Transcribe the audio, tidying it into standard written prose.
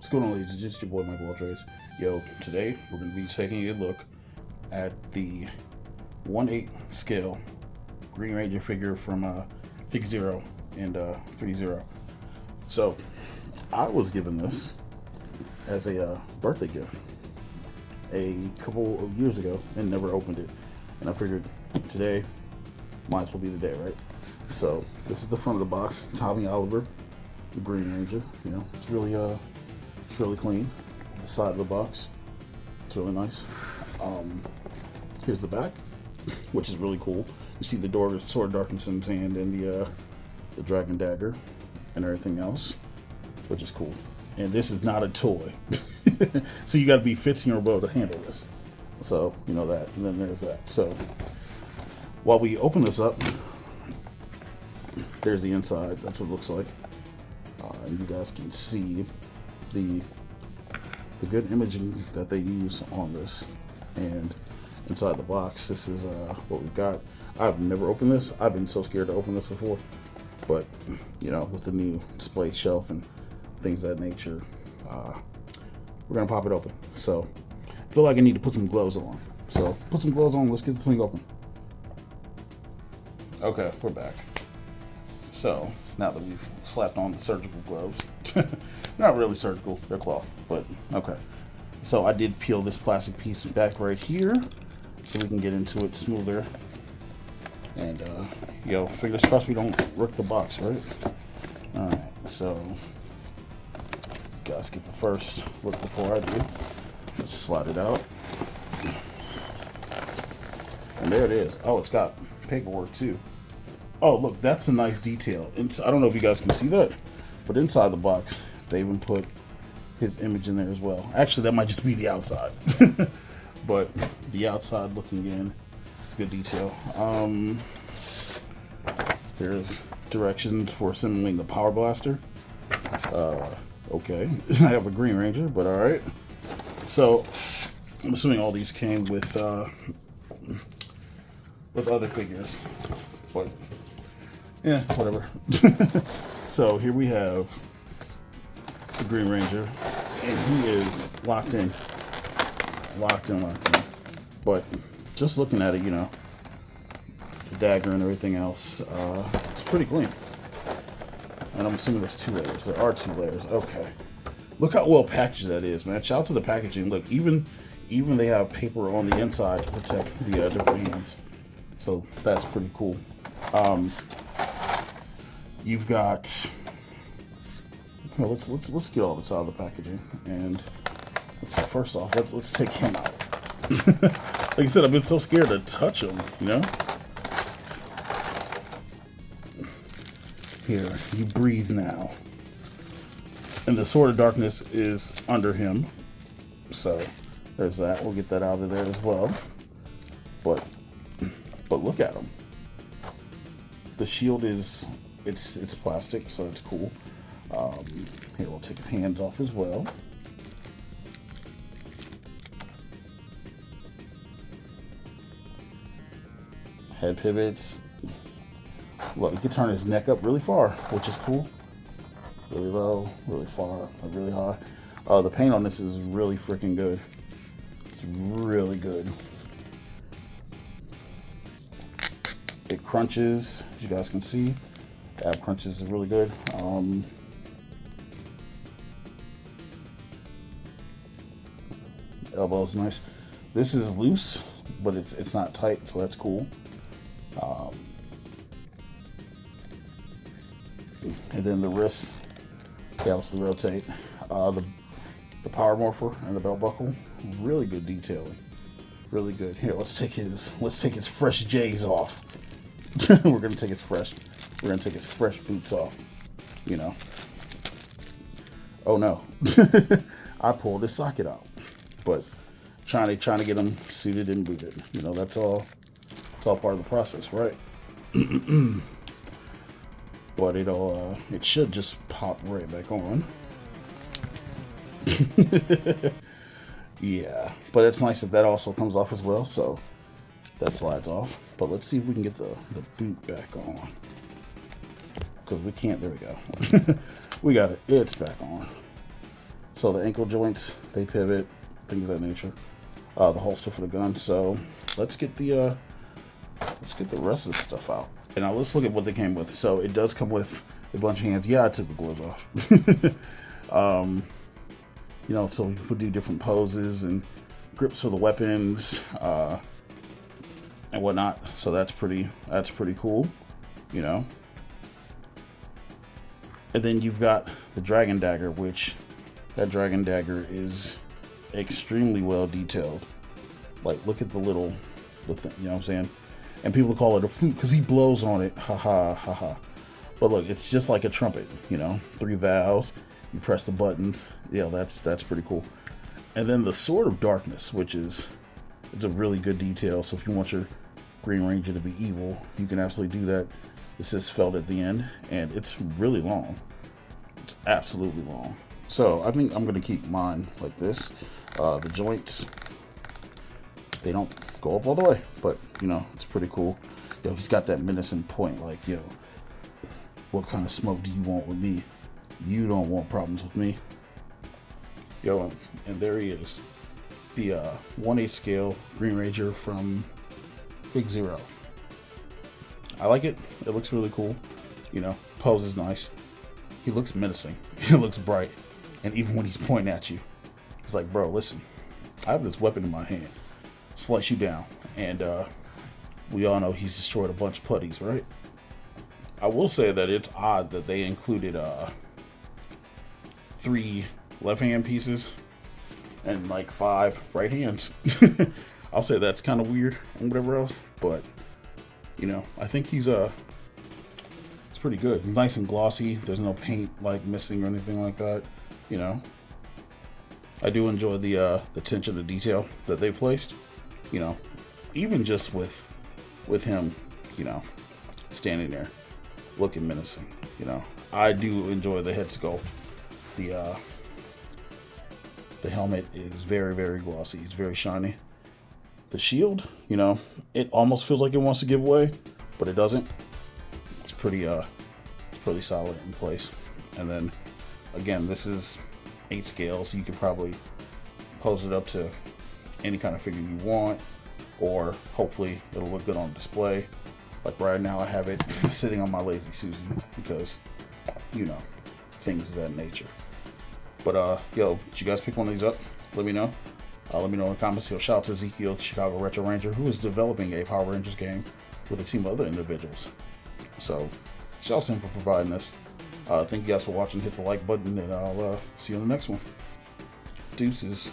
What's going on, ladies? It's just your boy Michael Trades. Yo, today we're going to be taking a look at the 1/8 scale Green Ranger figure from FiguresMOAT and ThreeZero. So, I was given this as a birthday gift a couple of years ago and never opened it. And I figured today might as well be the day, right? So, this is the front of the box. Tommy Oliver, the Green Ranger. You know, it's really clean. The side of the box, it's really nice. Here's the back, which is really cool. You see the sword of darkness in his hand and the dragon dagger and everything else, which is cool. And this is not a toy, so you got to be 15 or below to handle this. So you know that. And then there's that. So while we open this up, there's the inside. That's what it looks like. And you guys can see the good imaging that they use on this. And inside the box, this is what we've got. I've never opened this. I've been so scared to open this before, but you know, with the new display shelf and things of that nature, we're gonna pop it open. So I feel like I need to put some gloves on. So put some gloves on. Let's get this thing open. Okay, we're back. So now that we've slapped on the surgical gloves, not really surgical, they're cloth, but okay. So I did peel this plastic piece back right here so we can get into it smoother. And yo, fingers crossed we don't wreck the box, right? Alright, so you guys get the first look before I do. Let's slide it out. And there it is. Oh, it's got paperwork too. Oh, look, that's a nice detail. I don't know if you guys can see that, but inside the box, they even put his image in there as well. Actually, that might just be the outside. But the outside looking in, it's good detail. There's directions for assembling the power blaster. Okay, I have a Green Ranger, but all right. So, I'm assuming all these came with other figures, but yeah, whatever. So here we have the Green Ranger, and he is locked in. But just looking at it, you know, the dagger and everything else, it's pretty clean. And I'm assuming there's 2 layers. There are 2 layers. Okay. Look how well packaged that is, man. Shout out to the packaging. Look, even they have paper on the inside to protect the different hands. So that's pretty cool. You've got. Well, let's get all this out of the packaging, and first off, let's take him out. Like I said, I've been so scared to touch him, you know. Here, you breathe now, and the sword of darkness is under him, so there's that. We'll get that out of there as well. But look at him. The shield is it's plastic, so it's cool. Here, we'll take his hands off as well. Head pivots. Look, you can turn his neck up really far, which is cool. Really low, really far, really high. The paint on this is really freaking good. It's really good. It crunches, as you guys can see. The ab crunches is really good. Elbow's nice. This is loose, but it's not tight, so that's cool. And then the wrist, they obviously rotate. The power morpher and the belt buckle, really good detailing, really good. Here, let's take his fresh J's off. We're gonna take his fresh boots off. You know. Oh no, I pulled his socket out, but trying to get him suited and booted. You know, that's all. It's all part of the process, right? But it should just pop right back on. Yeah, but it's nice that also comes off as well, so that slides off. But let's see if we can get the boot back on, because we can't. There we go. We got it. It's back on. So the ankle joints, they pivot, things of that nature. The holster for the gun. So let's get the rest of the stuff out. And now let's look at what they came with. So it does come with a bunch of hands. Yeah, I took the gloves off. You know, so we could do different poses and grips for the weapons and whatnot. So that's pretty cool, you know. And then you've got the dragon dagger, which that dragon dagger is extremely well detailed. Like, look at the thing, you know what I'm saying? And people call it a flute because he blows on it. Ha ha ha ha. But look, it's just like a trumpet, you know, 3 valves. You press the buttons. Yeah, that's pretty cool. And then the Sword of Darkness, which it's a really good detail. So if you want your Green Ranger to be evil, you can absolutely do that. This is felt at the end, and it's really long. It's absolutely long. So I think I'm gonna keep mine like this. The joints, they don't go up all the way, but you know, it's pretty cool. Yo, he's got that menacing point, like, yo, what kind of smoke do you want with me? You don't want problems with me. Yo, and there he is. The 1/8 scale Green Ranger from FigureSMOAT. I like it. It looks really cool. You know, pose is nice. He looks menacing. He looks bright. And even when he's pointing at you, it's like, bro, listen, I have this weapon in my hand. Slice you down. And we all know he's destroyed a bunch of putties, right? I will say that it's odd that they included 3 left-hand pieces and like 5 right hands. I'll say that's kind of weird and whatever else, but you know, I think he's it's pretty good. He's nice and glossy. There's no paint like missing or anything like that. You know, I do enjoy the attention to detail that they placed. You know, even just with him, you know, standing there looking menacing. You know, I do enjoy the head sculpt. The helmet is very, very glossy. It's very shiny. The shield, you know, it almost feels like it wants to give away, but it doesn't. It's pretty solid in place. And then again, this is 8 scale, so you could probably pose it up to any kind of figure you want, or hopefully it'll look good on display. Like right now I have it sitting on my Lazy Susie because, you know, things of that nature. But yo, did you guys pick one of these up? Let me know. Let me know in the comments. Yo, shout out to Ezekiel, Chicago Retro Ranger, who is developing a Power Rangers game with a team of other individuals. So, shout out to him for providing this. Thank you guys for watching. Hit the like button, and I'll see you on the next one. Deuces.